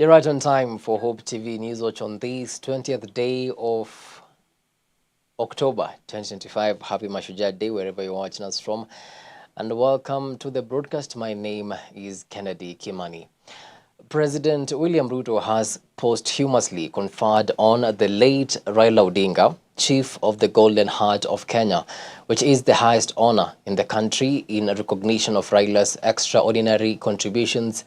You're right on time for Hope TV Newswatch on this 20th day of October 2025. Happy Mashujaa Day wherever you're watching us from. And welcome to the broadcast. My name is Kennedy Kimani. President William Ruto has posthumously conferred on the late Raila Odinga, Chief of the Golden Heart of Kenya, which is the highest honor in the country in recognition of Raila's extraordinary contributions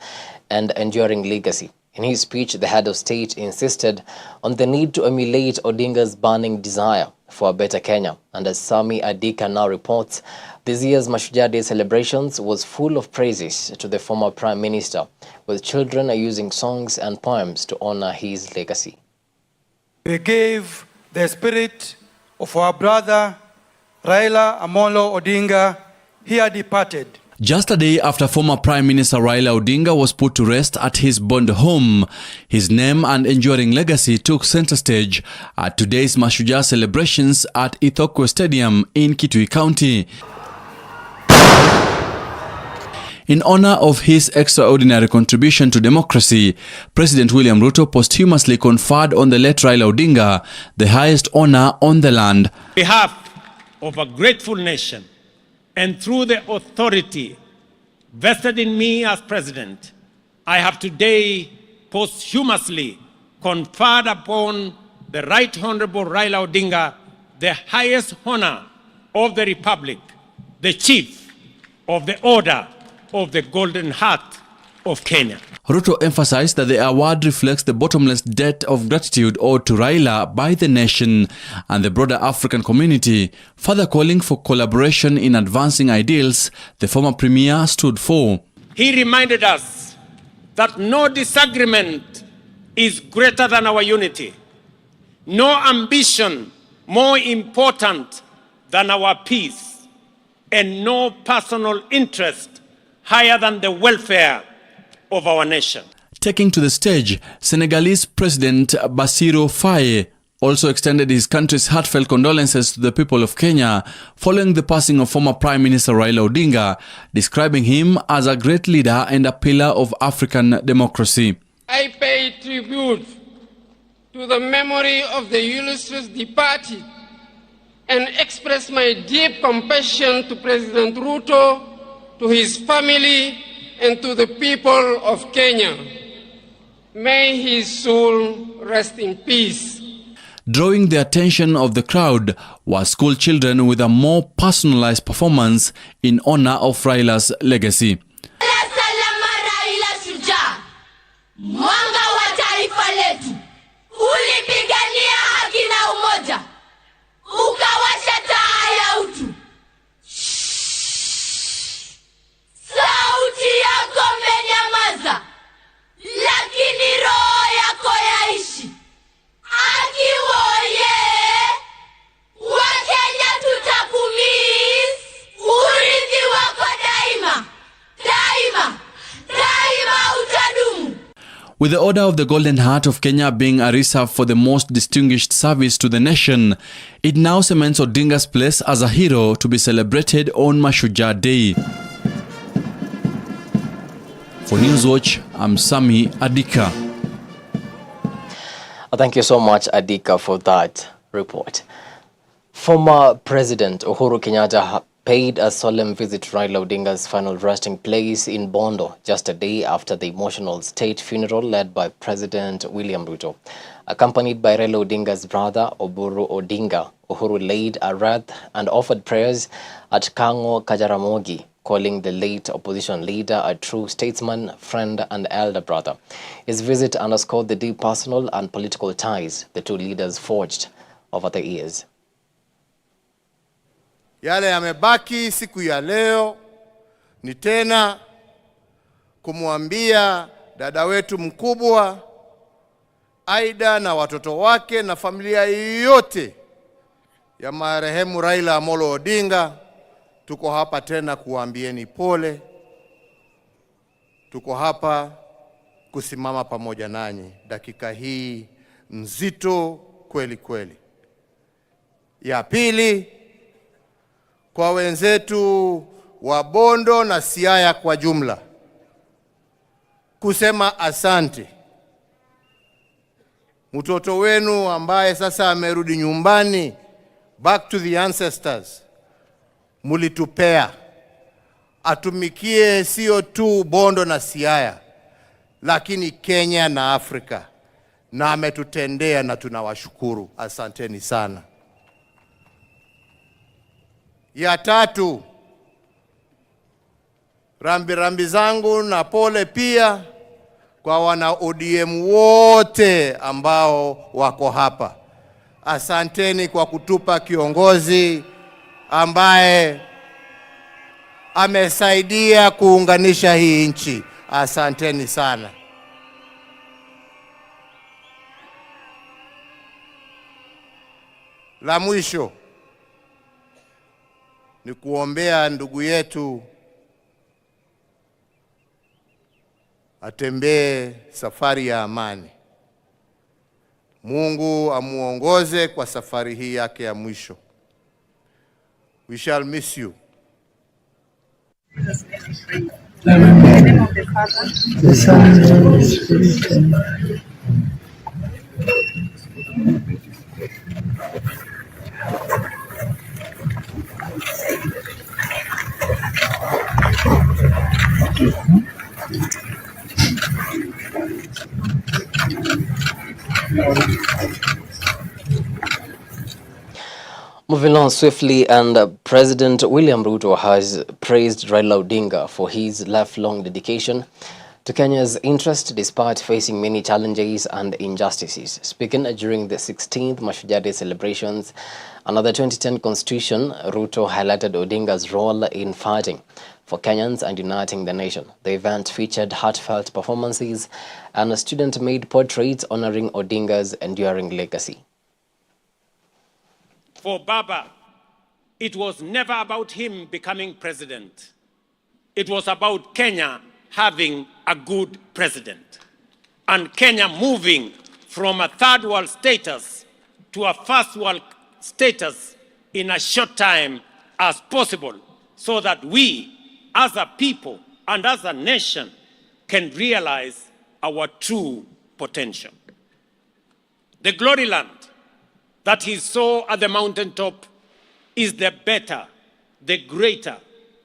and enduring legacy. In his speech, the head of state insisted on the need to emulate Odinga's burning desire for a better Kenya. And as Sami Adika now reports, this year's Mashujaa Day celebrations was full of praises to the former Prime Minister, with children using songs and poems to honor his legacy. We gave the spirit of our brother Raila Amolo Odinga, here departed. Just a day after former Prime Minister Raila Odinga was put to rest at his Bondo home, his name and enduring legacy took center stage at today's Mashujaa celebrations at Ithokwe Stadium in Kitui County. In honor of his extraordinary contribution to democracy, President William Ruto posthumously conferred on the late Raila Odinga the highest honor on the land. On behalf of a grateful nation, and through the authority vested in me as president, I have today posthumously conferred upon the Right Honorable Raila Odinga the highest honor of the Republic, the Chief of the Order of the Golden Heart of Kenya. Ruto emphasized that the award reflects the bottomless debt of gratitude owed to Raila by the nation and the broader African community, further calling for collaboration in advancing ideals the former premier stood for. He reminded us that no disagreement is greater than our unity, no ambition more important than our peace, and no personal interest higher than the welfare of our nation. Taking to the stage, Senegalese President Bassirou Faye also extended his country's heartfelt condolences to the people of Kenya following the passing of former Prime Minister Raila Odinga, describing him as a great leader and a pillar of African democracy. I pay tribute to the memory of the illustrious departed and express my deep compassion to President Ruto, to his family, and to the people of Kenya. May his soul rest in peace. Drawing the attention of the crowd were school children with a more personalized performance in honor of Raila's legacy. Mwanga wa taifa letu, ulipigania haki na umoja, ukawasha taa ya utu. Sauti yako menyamaza, lakini roho yako yaishi. Akiwoye, Wakenya tutakumiss, urithi wako daima, daima, daima utadumu. With the Order of the Golden Heart of Kenya being a reserve for the most distinguished service to the nation, it now cements Odinga's place as a hero to be celebrated on Mashujaa Day. For Newswatch, I'm Sami Adika. Thank you so much, Adika, for that report. Former President Uhuru Kenyatta paid a solemn visit to Raila Odinga's final resting place in Bondo just a day after the emotional state funeral led by President William Ruto. Accompanied by Raila Odinga's brother, Oburu Odinga, Uhuru laid a wreath and offered prayers at Kango Kajaramogi, calling the late opposition leader a true statesman, friend, and elder brother. His visit underscored the deep personal and political ties the two leaders forged over the years. Yale yamebaki siku ya leo ni tena kumwambia dada wetu mkubwa Aida na watoto wake na familia yote ya marehemu Raila Amolo Odinga, tuko hapa tena kuambieni pole. Tuko hapa kusimama pamoja nanyi dakika hii nzito kweli kweli. Ya pili, kwa wenzetu wa Bondo na Siaya kwa jumla, kusema asante mtoto wenu ambaye sasa amerudi nyumbani, back to the ancestors, mulitupea atumikie sio tu Bondo na Siaya, lakini Kenya na Afrika, na ametutendea na tunawashukuru. Asanteni sana. Ya tatu, rambi zangu na pole pia kwa wana ODM wote ambao wako hapa. Asanteni kwa kutupa kiongozi ambaye amesaidia kuunganisha hii nchi. Asanteni sana. La mwisho ni kuombea ndugu yetu atembee safari ya amani. Mungu amuongoze kwa safari hii yake ya mwisho. We shall miss you. In the name of the Father, the Son, and the Holy Spirit. Moving on swiftly, and President William Ruto has praised Raila Odinga for his lifelong dedication to Kenya's interest despite facing many challenges and injustices. Speaking during the 16th Mashujaa Day celebrations under the 2010 Constitution, Ruto highlighted Odinga's role in fighting for Kenyans and uniting the nation. The event featured heartfelt performances and student-made portraits honoring Odinga's enduring legacy. For Baba, it was never about him becoming president. It was about Kenya having a good president and Kenya moving from a third world status to a first world status in a short time as possible, so that we as a people and as a nation can realize our true potential. The glory land that he saw at the mountaintop is the better, the greater,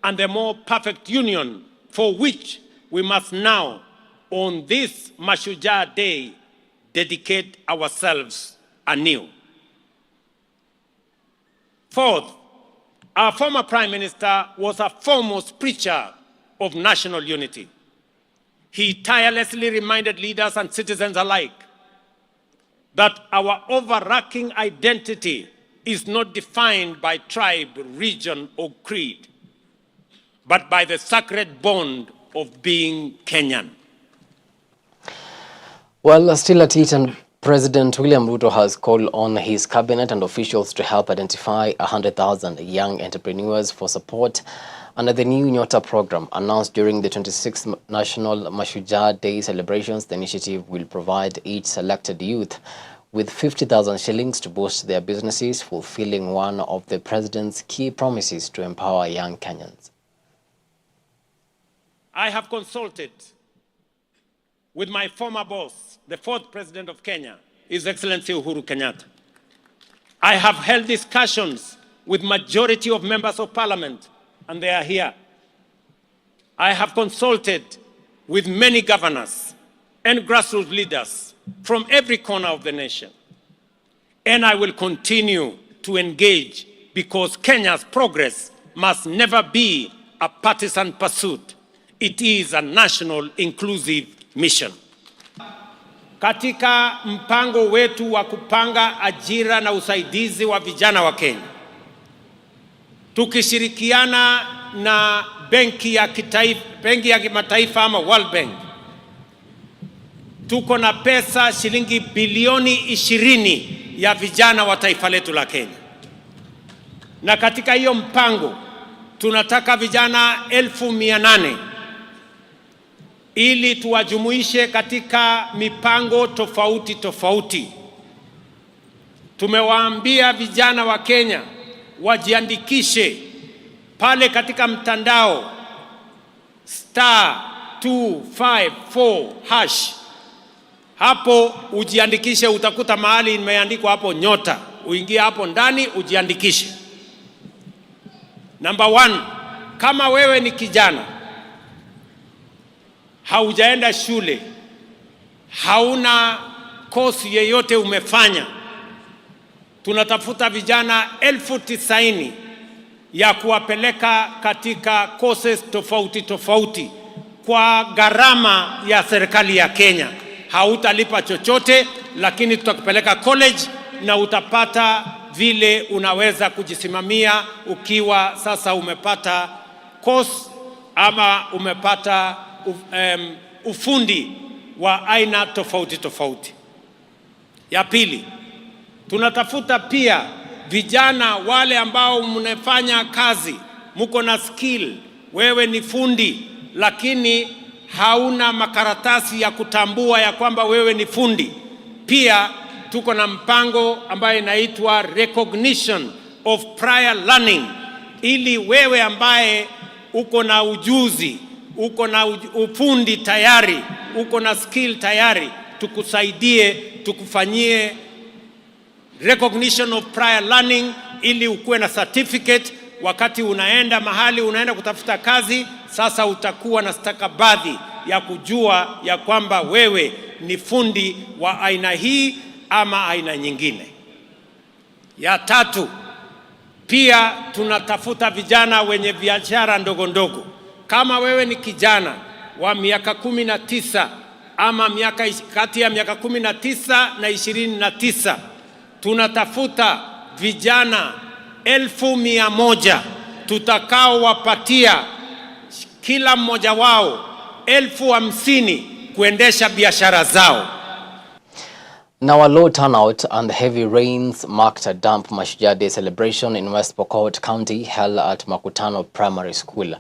and the more perfect union for which we must now, on this Mashujaa Day, dedicate ourselves anew. Fourth, our former Prime Minister was a foremost preacher of national unity. He tirelessly reminded leaders and citizens alike that our overarching identity is not defined by tribe, region, or creed, but by the sacred bond of being Kenyan. Well, still at it, and President William Ruto has called on his cabinet and officials to help identify 100,000 young entrepreneurs for support under the new Nyota program announced during the 26th National Mashujaa Day celebrations. The initiative will provide each selected youth with 50,000 shillings to boost their businesses, fulfilling one of the president's key promises to empower young Kenyans. I have consulted with my former boss, the fourth president of Kenya, His Excellency Uhuru Kenyatta. I have held discussions with majority of members of parliament, and they are here. I have consulted with many governors and grassroots leaders from every corner of the nation. And I will continue to engage, because Kenya's progress must never be a partisan pursuit. It is a national inclusive mission. Katika mpango wetu wa kupanga ajira na usaidizi wa vijana wa Kenya, tukishirikiana na benki ya kimataifa ama World Bank, tuko na pesa shilingi bilioni 20 ya vijana wa taifa letu la Kenya. Na katika hiyo mpango tunataka vijana 800,000 ili tuwajumuishe katika mipango tofauti tofauti. Tumewaambia vijana wa Kenya wajiandikishe pale katika mtandao *254# hapo ujiandikishe, utakuta mahali imeandikwa hapo nyota. Uingie hapo ndani ujiandikishe. Number 1, kama wewe ni kijana, haujaenda shule, hauna kosi yeyote umefanya, tunatafuta vijana 90,000 ya kuwapeleka katika courses tofauti tofauti kwa gharama ya serikali ya Kenya. Hautalipa chochote, lakini tutakupeleka college na utapata vile unaweza kujisimamia ukiwa sasa umepata course ama umepata ufundi wa aina tofauti tofauti. Ya pili, tunatafuta pia vijana wale ambao mnafanya kazi, mko na skill, wewe ni fundi lakini hauna makaratasi ya kutambua ya kwamba wewe ni fundi. Pia tuko na mpango ambayo inaitwa recognition of prior learning, ili wewe ambaye uko na ujuzi, uko na ufundi tayari, uko na skill tayari, tukusaidie, tukufanyie recognition of prior learning ili ukuwe na certificate. Wakati unaenda mahali unaenda kutafuta kazi, sasa utakuwa na stakabadhi ya kujua ya kwamba wewe ni fundi wa aina hii ama aina nyingine. Ya tatu, pia tunatafuta vijana wenye biashara ndogo ndogo. Kama wewe ni kijana wa miaka 19 ama kati ya miaka 19 na 29, tunatafuta vijana 1,100 tutakao wapatia kila mmoja wao 50,000 kuendesha biashara zao. Now, a low turnout and heavy rains marked a damp Mashujaa Day celebration in West Pokot County held at Makutano Primary School.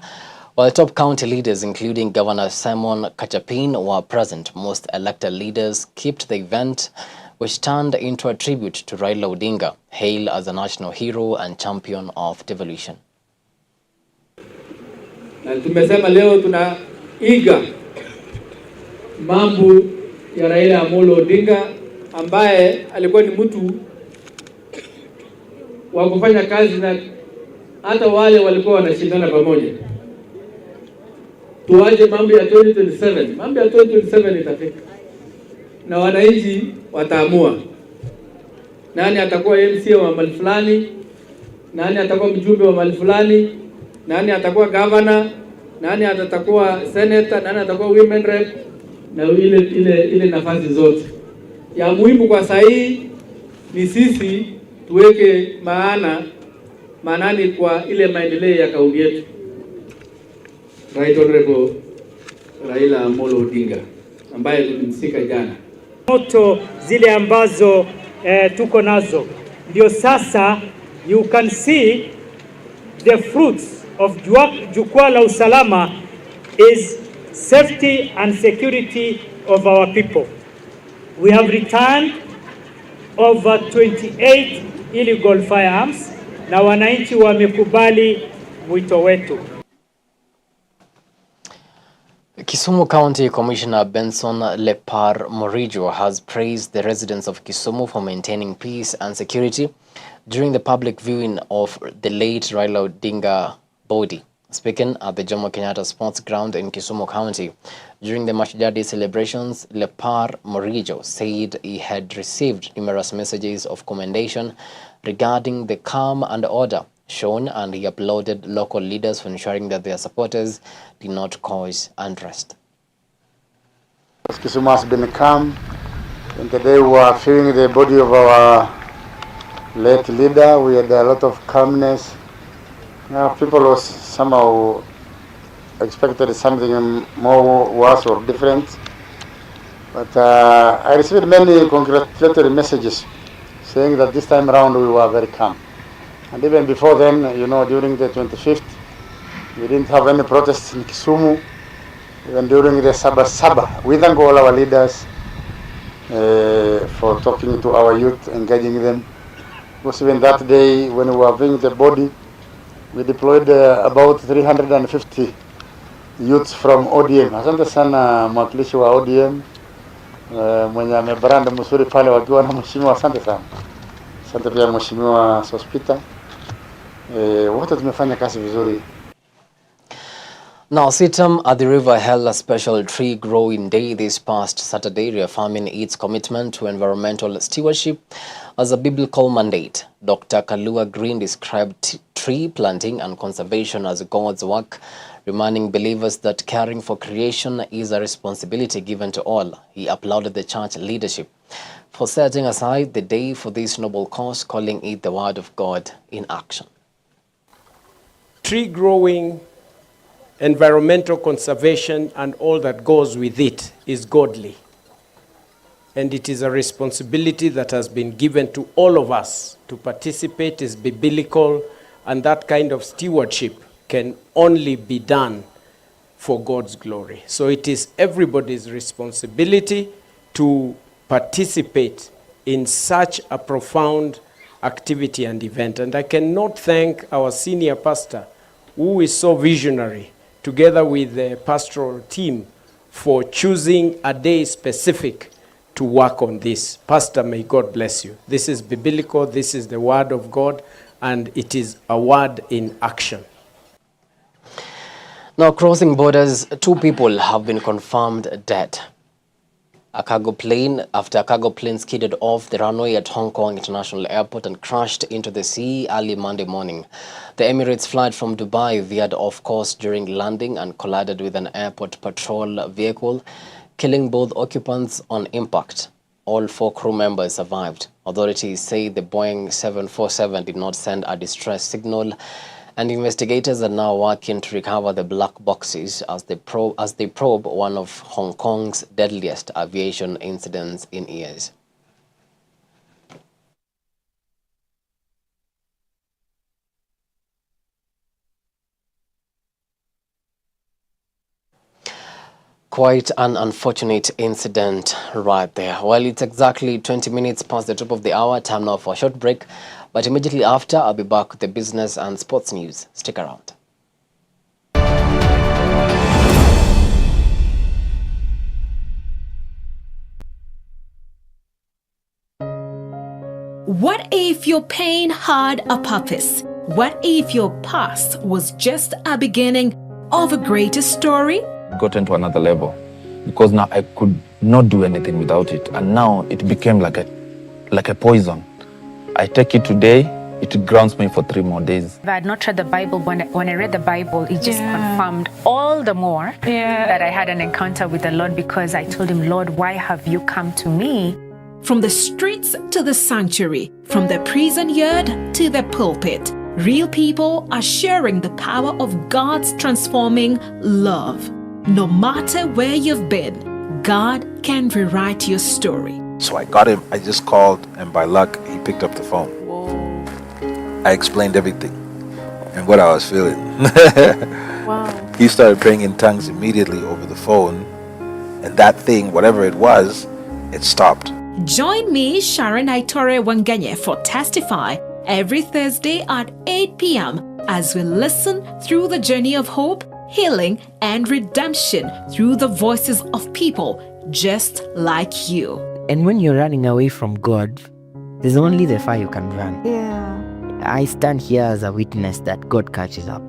While top county leaders, including Governor Simon Kachapin, were present, most elected leaders kept the event, which turned into a tribute to Raila Odinga, hailed as a national hero and champion of devolution. Na tumesema leo tunaiga mambo ya Raila Amolo Odinga, ambaye alikuwa ni mtu wa kufanya kazi na hata wale walikuwa wanashindana pamoja. Tuaje mambo ya 2027. Mambo ya 2027 itafika na wananchi wataamua nani atakuwa MC wa mahali fulani, nani atakuwa mjumbe wa mahali fulani, nani atakuwa governor, nani atakuwa senator, nani atakuwa women rep, na ile nafasi zote. Ya muhimu kwa sahii ni sisi tuweke maanani kwa ile maendeleo ya kaunti yetu. Right Honorable Raila Amolo Odinga ambaye tulimsika jana. Moto zile ambazo tuko nazo ndio sasa you can see the fruits of jukwaa la usalama is safety and security of our people. We have returned over 28 illegal firearms na wananchi wamekubali mwito wetu. Kisumu County Commissioner Benson Lepar Morijo has praised the residents of Kisumu for maintaining peace and security during the public viewing of the late Raila Odinga body. Speaking at the Jomo Kenyatta Sports Ground in Kisumu County during the Mashujaa Day celebrations, Lepar Morijo said he had received numerous messages of commendation regarding the calm and order shown, and he applauded local leaders for ensuring that their supporters did not cause unrest. Kisumu has been calm, and today we are viewing the body of our late leader. We had a lot of calmness. People was somehow expected something more worse or different, but I received many congratulatory messages saying that this time around we were very calm. And even before then, you know, during the 25th, we didn't have any protests in Kisumu. Even during the Sabasaba, we thank all our leaders for talking to our youth, engaging them. Because even that day, when we were viewing the body, we deployed about 350 youths from ODM. Asante sana mwakilishi wa ODM, mwenye amebrand mzuri pale wakiwa na mheshimiwa. Asante sana. Asante pia mheshimiwa Sospita. Wote tumefanya kazi vizuri. Now, Sitam at the river held a special tree growing day this past Saturday, reaffirming its commitment to environmental stewardship as a biblical mandate. Dr. Kalua Green described tree planting and conservation as God's work, reminding believers that caring for creation is a responsibility given to all. He applauded the church leadership for setting aside the day for this noble cause, calling it the Word of God in action. Tree growing, environmental conservation, and all that goes with it is godly. And it is a responsibility that has been given to all of us to participate, is biblical, and that kind of stewardship can only be done for God's glory. So it is everybody's responsibility to participate in such a profound activity and event. And I cannot thank our senior pastor, who is so visionary, together with the pastoral team, for choosing a day specific to work on this. Pastor, may God bless you. This is biblical, this is the word of God, and it is a word in action. Now, crossing borders, 2 people have been confirmed dead. After a cargo plane skidded off the runway at Hong Kong International Airport and crashed into the sea early Monday morning. The Emirates flight from Dubai veered off course during landing and collided with an airport patrol vehicle, killing both occupants on impact. All 4 crew members survived. Authorities say the Boeing 747 did not send a distress signal, and investigators are now working to recover the black boxes as they probe one of Hong Kong's deadliest aviation incidents in years. Quite an unfortunate incident right there. Well, it's exactly 20 minutes past the top of the hour. Time now for a short break. But immediately after, I'll be back with the business and sports news. Stick around. What if your pain had a purpose? What if your past was just a beginning of a greater story? Gotten to another level because now I could not do anything without it, and now it became like a poison. I take it today, it grounds me for 3 more days. If I had not read the Bible, when I read the Bible, it just confirmed all the more that I had an encounter with the Lord, because I told him, Lord, why have you come to me? From the streets to the sanctuary, from the prison yard to the pulpit, real people are sharing the power of God's transforming love. No matter where you've been, God can rewrite your story. So I got him, I just called, and by luck, he picked up the phone. Whoa. I explained everything and what I was feeling. Wow. He started praying in tongues immediately over the phone, and that thing, whatever it was, it stopped. Join me, Sharon Aitore Wangenye, for Testify every Thursday at 8 p.m. as we listen through the journey of hope, healing, and redemption through the voices of people just like you. And when you're running away from God, there's only the fire you can run. Yeah. I stand here as a witness that God catches up.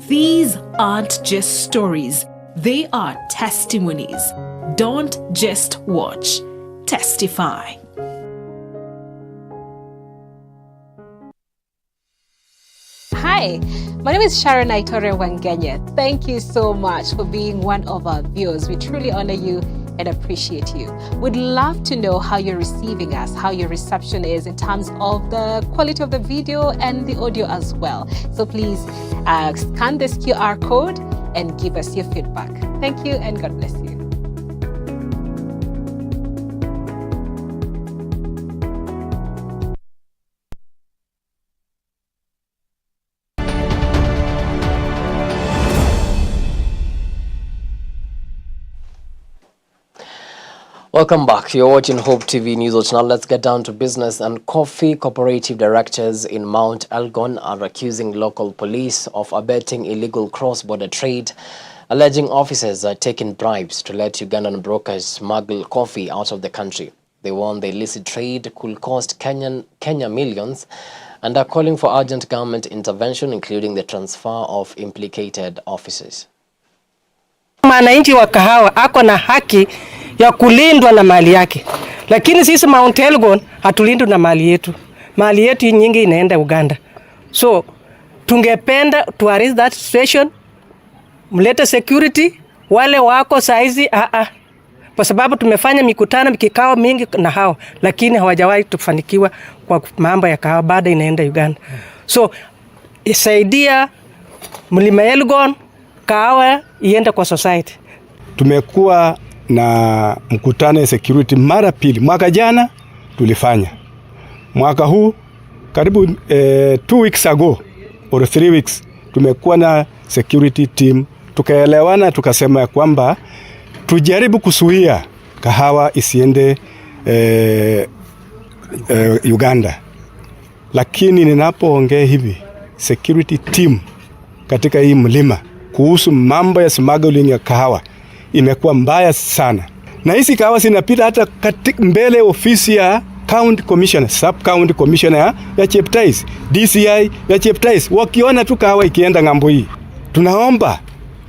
These aren't just stories, they are testimonies. Don't just watch, testify. Hi, my name is Sharon Aitore Wangenye. Thank you so much for being one of our viewers. We truly honor you and appreciate you. We'd love to know how you're receiving us, how your reception is in terms of the quality of the video and the audio as well. So please scan this QR code and give us your feedback. Thank you and God bless you. Welcome back. You're watching Hope TV Newswatch. Now let's get down to business. And coffee cooperative directors in Mount Elgon are accusing local police of abetting illegal cross-border trade alleging officers are taking bribes to let Ugandan brokers smuggle coffee out of the country. They warn the illicit trade could cost Kenya millions and are calling for urgent government intervention, including the transfer of implicated officers. Mwananchi wa kahawa ako na haki ya kulindwa na mali yake. Lakini sisi Mount Elgon hatulindwi na mali yetu. Mali yetu nyingi inaenda Uganda. So tungependa to arrest that situation, mlete security wale wako saizi kwa sababu tumefanya mikutano mikikao mingi na hao, lakini hawajawahi tufanikiwa kwa mambo ya kahawa, baada inaenda Uganda. So isaidia Mlima Elgon kahawa iende kwa society. Tumekuwa na mkutano ya security mara pili. Mwaka jana tulifanya. Mwaka huu karibu 2 weeks ago or 3 weeks tumekuwa na security team, tukaelewana tukasema kwamba tujaribu kuzuia kahawa isiende Uganda. Lakini ninapoongea hivi, security team katika hii mlima kuhusu mambo ya smuggling ya kahawa imekuwa mbaya sana. Na hizi kahawa zinapita hata mbele ofisi ya county commissioner, sub county commissioner ya Cheptais, DCI ya Cheptais, wakiona tu kahawa ikienda ngambo hii. Tunaomba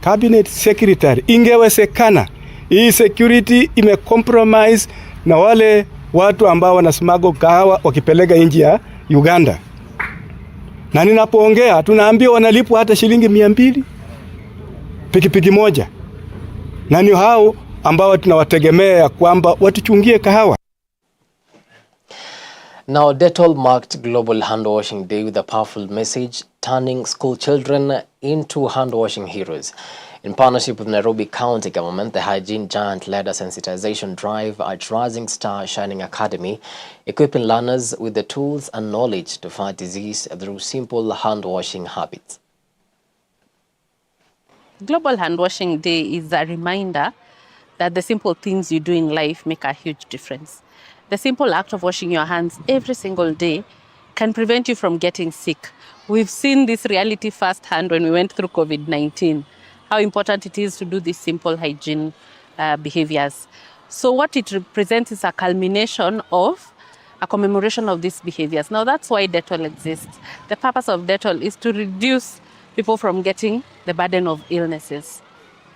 cabinet secretary, ingewezekana hii security imecompromise na wale watu ambao wanasmuggle kahawa wakipeleka nje ya Uganda. Na ninapoongea tunaambiwa wanalipwa hata shilingi 200 pikipiki moja. Na ni hao ambao tunawategemea kwamba watuchungie kahawa. Now, Dettol marked Global Hand Washing Day with a powerful message, turning school children into hand washing heroes. In partnership with Nairobi County Government, the hygiene giant led a sensitization drive at Rising Star Shining Academy, equipping learners with the tools and knowledge to fight disease through simple hand washing habits. Global Hand Washing Day is a reminder that the simple things you do in life make a huge difference. The simple act of washing your hands every single day can prevent you from getting sick. We've seen this reality firsthand when we went through COVID-19, how important it is to do these simple hygiene behaviors. So what it represents is a culmination of a commemoration of these behaviors. Now that's why Dettol exists. The purpose of Dettol is to reduce people from getting the burden of illnesses,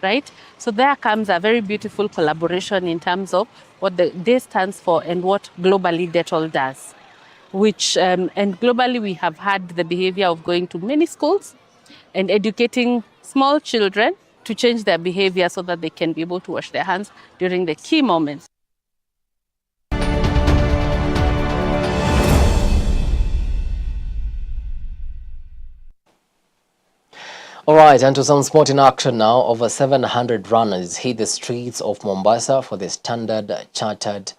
right? So there comes a very beautiful collaboration in terms of what the day stands for and what globally Dettol does. And globally we have had the behavior of going to many schools and educating small children to change their behavior so that they can be able to wash their hands during the key moments. All right, and to some sporting action now. Over 700 runners hit the streets of Mombasa for the Standard Chartered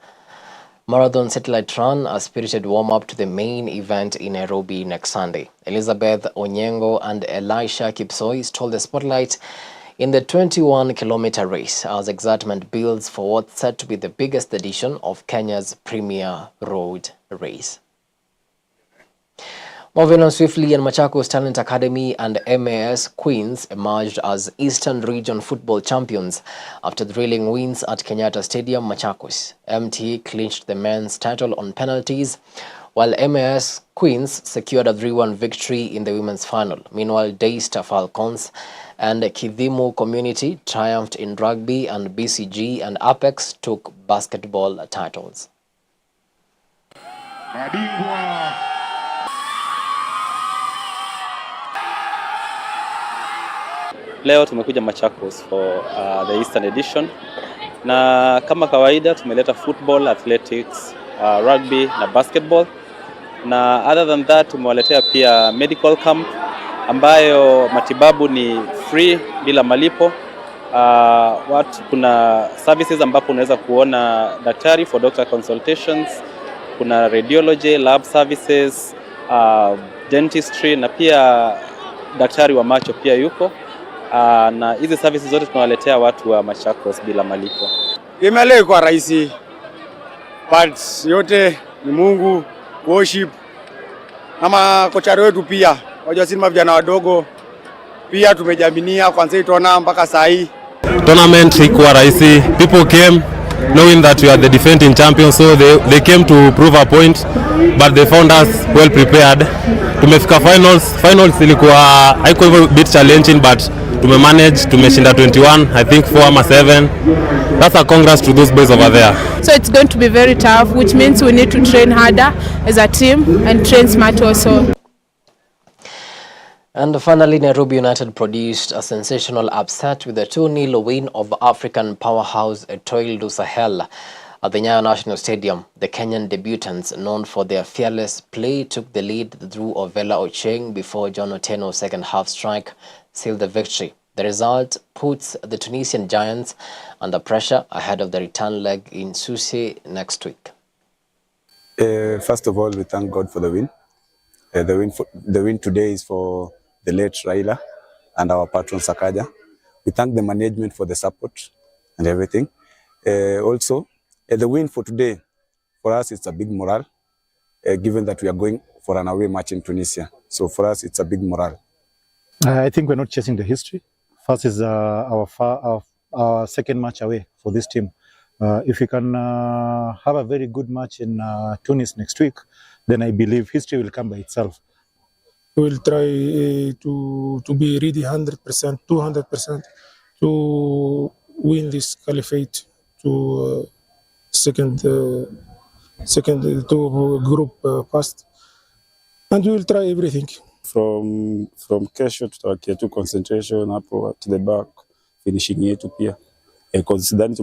Marathon Satellite Run, a spirited warm-up to the main event in Nairobi next Sunday. Elizabeth Onyengo and Elisha Kipsoi stole the spotlight in the 21-kilometer race as excitement builds for what's set to be the biggest edition of Kenya's premier road race. Moving on swiftly, and Machakos Talent Academy and MAS Queens emerged as Eastern Region football champions after thrilling wins at Kenyatta Stadium, Machakos. MT clinched the men's title on penalties, while MAS Queens secured a 3-1 victory in the women's final. Meanwhile, Daystar Falcons and Kidhimu Community triumphed in rugby, and BCG and Apex took basketball titles. Leo tumekuja Machakos for the Eastern Edition, na kama kawaida tumeleta football, athletics, rugby na basketball, na other than that tumewaletea pia medical camp ambayo matibabu ni free bila malipo. Kuna services ambapo unaweza kuona daktari for doctor consultations, kuna radiology, lab services, dentistry na pia daktari wa macho pia yuko. Na hizi services zote tunawaletea watu wa Machakos bila malipo. Imeleo kwa rahisi. Parts yote ni Mungu, worship. Ama kocha wetu pia. Wajua sisi vijana wadogo pia tumejaminia kwanza itona mpaka saa hii. Tournament ikuwa rahisi. People came knowing that we are the defending champions, so they came to prove a point, but they found us well prepared. Tumefika finals ilikuwa haikuwa hivyo bit challenging, but tumemanage, tumeshinda 21, I think 4 ama 7. That's a congrats to those boys over there. So it's going to be very tough, which means we need to train harder as a team and train smart also. And finally, Nairobi United produced a sensational upset with a 2-0 win of African powerhouse Etoile du Sahel at the Nyayo National Stadium. The Kenyan debutants, known for their fearless play, took the lead through Ovela Ocheng before John Oteно's second half strike sealed the victory. The result puts the Tunisian Giants under pressure ahead of the return leg in Sousse next week. First of all, we thank God for the win. The win today is for the late Raila and our patron Sakaja. We thank the management for the support and everything. Also, the win for today, for us, it's a big morale, given that we are going for an away match in Tunisia. So for us, it's a big morale. I think we're not chasing the history. First is our second match away for this team. If we can have a very good match in Tunis next week, then I believe history will come by itself. We will try to be ready 100%, 200% to win this caliphate to second to group past, and we will try everything. From kesho tutawakia tu concentration hapo to the back, finishing yetu pia. Sidhani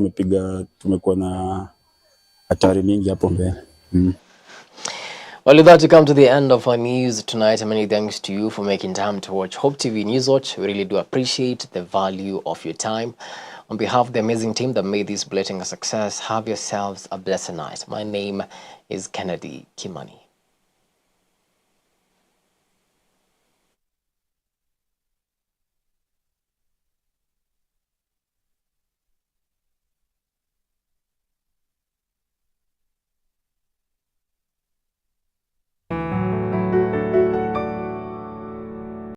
tumekuwa na hatari mingi hapo mbele. Well, with that, we come to the end of our news tonight. Many thanks to you for making time to watch Hope TV Newswatch. We really do appreciate the value of your time. On behalf of the amazing team that made this bulletin a success, have yourselves a blessed night. My name is Kennedy Kimani.